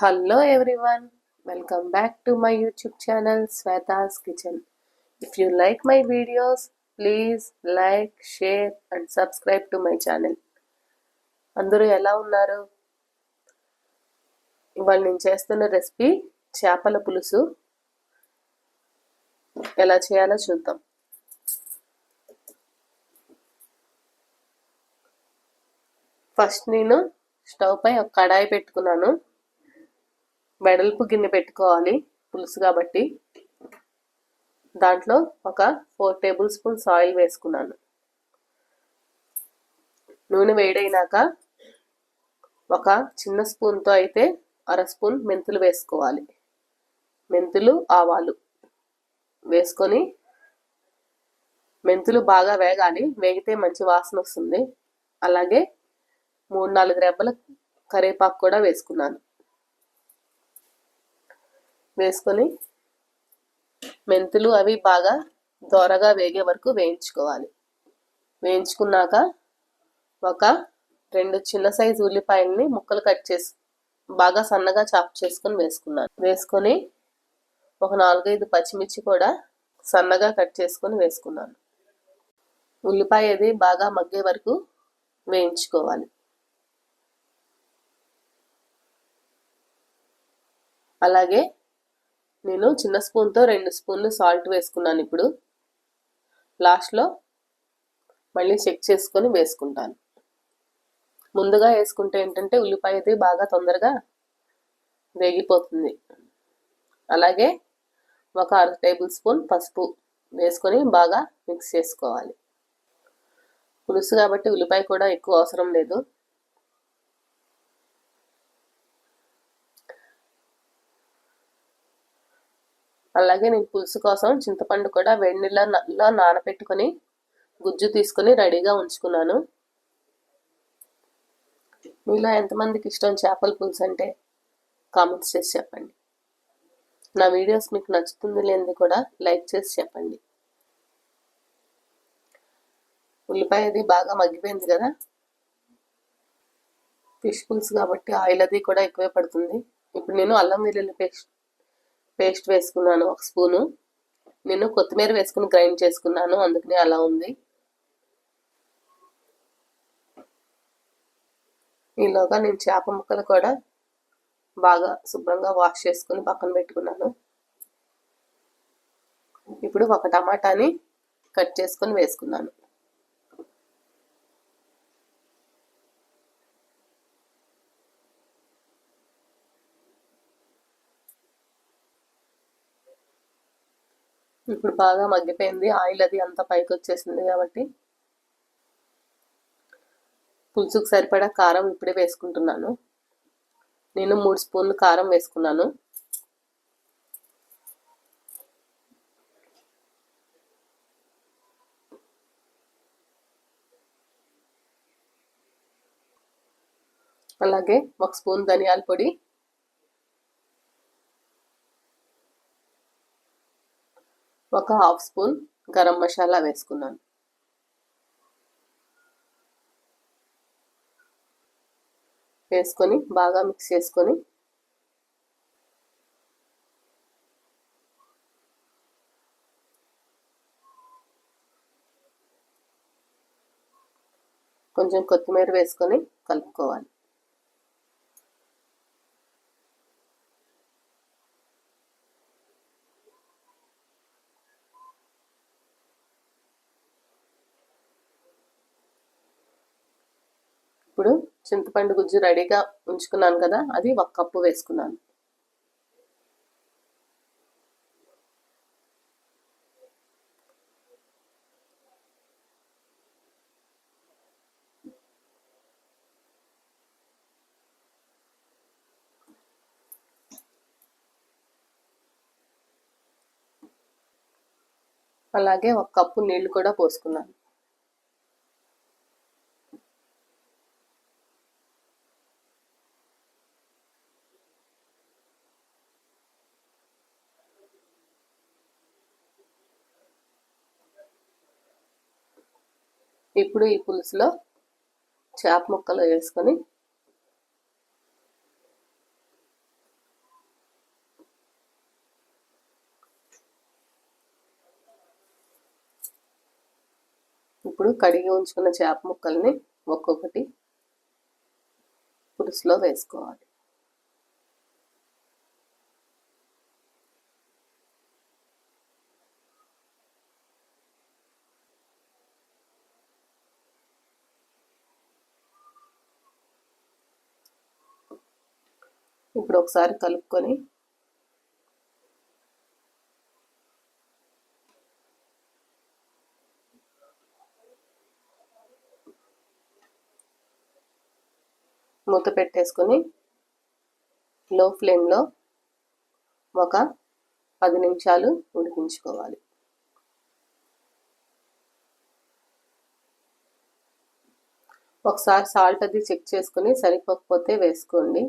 Hello everyone, welcome back to my YouTube channel Sweta's Kitchen. If you like my videos, please like, share and subscribe to my channel. అందరూ ఎలా ఉన్నారు? ఇవాళ నేను చేస్తున్న recipe చేపల పులుసు. ఎలా చేయాలో చూద్దాం. ఫస్ట్ నేను స్టవ్ పై ఒక కడాయి పెట్టుకున్నాను. వెడల్పు గిన్నె పెట్టుకోవాలి, పులుసు కాబట్టి. దాంట్లో ఒక 4 టేబుల్ స్పూన్స్ ఆయిల్ వేసుకున్నాను. నూనె వేడైనాక ఒక చిన్న స్పూన్తో అయితే 1/2 స్పూన్ మెంతులు వేసుకోవాలి. మెంతులు, ఆవాలు వేసుకొని మెంతులు బాగా వేగాలి. వేగితే మంచి వాసన వస్తుంది. అలాగే 3-4 రెబ్బల కరివేపాకు కూడా వేసుకున్నాను. వేసుకొని మెంతులు అవి బాగా దోరగా వేగే వరకు వేయించుకోవాలి. వేయించుకున్నాక ఒక 2 చిన్న సైజు ఉల్లిపాయల్ని ముక్కలు కట్ చేసి బాగా సన్నగా చాప్ చేసుకొని వేసుకున్నాను. వేసుకొని ఒక 4-5 పచ్చిమిర్చి కూడా సన్నగా కట్ చేసుకొని వేసుకున్నాను. ఉల్లిపాయ అది బాగా మగ్గే వరకు వేయించుకోవాలి. అలాగే నేను చిన్న స్పూన్తో 2 స్పూన్లు సాల్ట్ వేసుకున్నాను. ఇప్పుడు లాస్ట్లో మళ్ళీ చెక్ చేసుకొని వేసుకుంటాను. ముందుగా వేసుకుంటే ఏంటంటే ఉల్లిపాయ అది బాగా తొందరగా వేగిపోతుంది. అలాగే ఒక 1/2 టేబుల్ స్పూన్ పసుపు వేసుకొని బాగా మిక్స్ చేసుకోవాలి. పులుసు కాబట్టి ఉల్లిపాయ కూడా ఎక్కువ అవసరం లేదు. అలాగే నేను పులుసు కోసం చింతపండు కూడా వేడి నీళ్ళలో నానబెట్టుకొని గుజ్జు తీసుకొని రెడీగా ఉంచుకున్నాను. మీలో ఎంతమందికి ఇష్టం చేపల పులుసు అంటే కామెంట్స్ చేసి చెప్పండి. నా వీడియోస్ మీకు నచ్చుతుంది లేనిది కూడా లైక్ చేసి చెప్పండి. ఉల్లిపాయ అది బాగా మగ్గిపోయింది కదా. ఫిష్ పులుసు కాబట్టి ఆయిల్ అది కూడా ఎక్కువే పడుతుంది. ఇప్పుడు నేను అల్లం వెల్లుల్లి పేస్ట్ వేసుకున్నాను 1 స్పూను. నేను కొత్తిమీర వేసుకుని గ్రైండ్ చేసుకున్నాను, అందుకనే అలా ఉంది. ఈలోగా నేను చేప ముక్కలు కూడా బాగా శుభ్రంగా వాష్ చేసుకుని పక్కన పెట్టుకున్నాను. ఇప్పుడు ఒక టమాటాని కట్ చేసుకొని వేసుకున్నాను. ఇప్పుడు బాగా మగ్గిపోయింది. ఆయిల్ అది అంతా పైకి వచ్చేసింది కాబట్టి పులుసుకు సరిపడా కారం ఇప్పుడే వేసుకుంటున్నాను. నేను 3 స్పూన్లు కారం వేసుకున్నాను. అలాగే 1 స్పూన్ ధనియాల పొడి, ఒక 1/2 స్పూన్ గరం మసాలా వేసుకున్నాను. వేసుకొని బాగా మిక్స్ చేసుకొని కొంచెం కొత్తిమీర వేసుకొని కలుపుకోవాలి. ఇప్పుడు చింతపండు గుజ్జు రెడీగా ఉంచుకున్నాను కదా, అది 1 కప్పు వేసుకున్నాను. అలాగే 1 కప్పు నీళ్లు కూడా పోసుకున్నాను. ఇప్పుడు ఈ పులుసులో చేప ముక్కలు వేసుకొని ఇప్పుడు కడిగి ఉంచుకున్న చేప ముక్కల్ని ఒక్కొక్కటి పులుసులో వేసుకోవాలి. ఇప్పుడు ఒకసారి కలుపుకొని మూత పెట్టేసుకొని లో ఫ్లేమ్లో ఒక 10 నిమిషాలు ఉడికించుకోవాలి. ఒకసారి సాల్ట్ అది చెక్ చేసుకుని సరిపోకపోతే వేసుకోండి.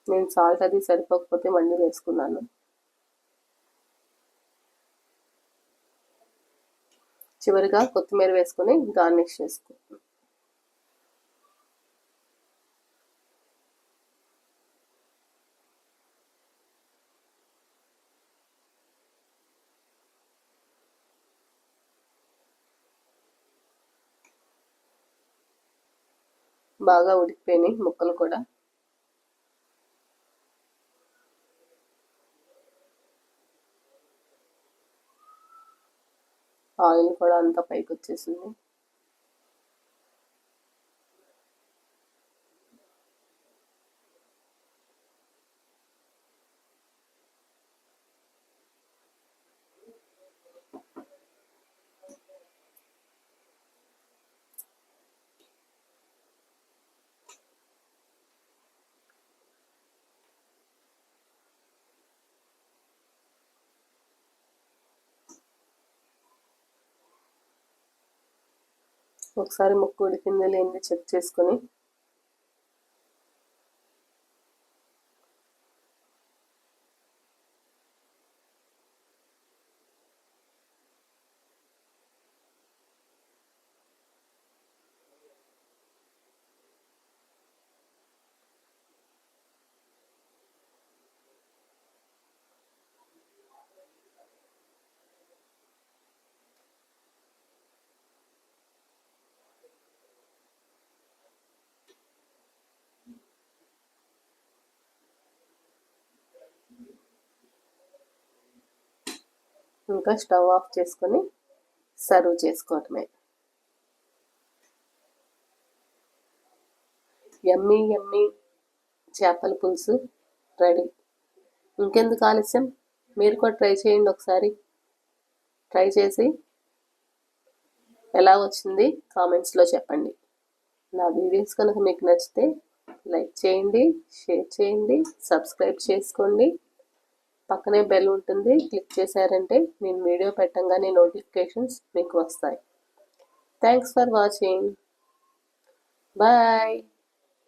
నేను సాల్ట్ అది సరిపోకపోతే మళ్ళీ వేసుకున్నాను. చివరిగా కొత్తిమీర వేసుకొని గార్నిష్ చేసుకుంటాను. బాగా ఉడికిపోయినాయి ముక్కలు కూడా. ఆయిల్ కూడా అంతా పైకి వచ్చేసింది. ఒకసారి ముక్క ఉడికిందో లేనిది చెక్ చేసుకొని ఇంకా స్టవ్ ఆఫ్ చేసుకొని సర్వ్ చేసుకోవటమే. యమ్మీ యమ్మీ చేపల పులుసు రెడీ. ఇంకెందుకు ఆలస్యం, మీరు కూడా ట్రై చేయండి. ఒకసారి ట్రై చేసి ఎలా వచ్చింది కామెంట్స్లో చెప్పండి. నా వీడియోస్ కనుక మీకు నచ్చితే లైక్ చేయండి, షేర్ చేయండి, సబ్స్క్రైబ్ చేసుకోండి. పక్కనే బెల్ ఉంటుంది, క్లిక్ చేశారంటే నేను వీడియో పెట్టంగానే నోటిఫికేషన్స్ మీకు వస్తాయి. Thanks for watching. బాయ్.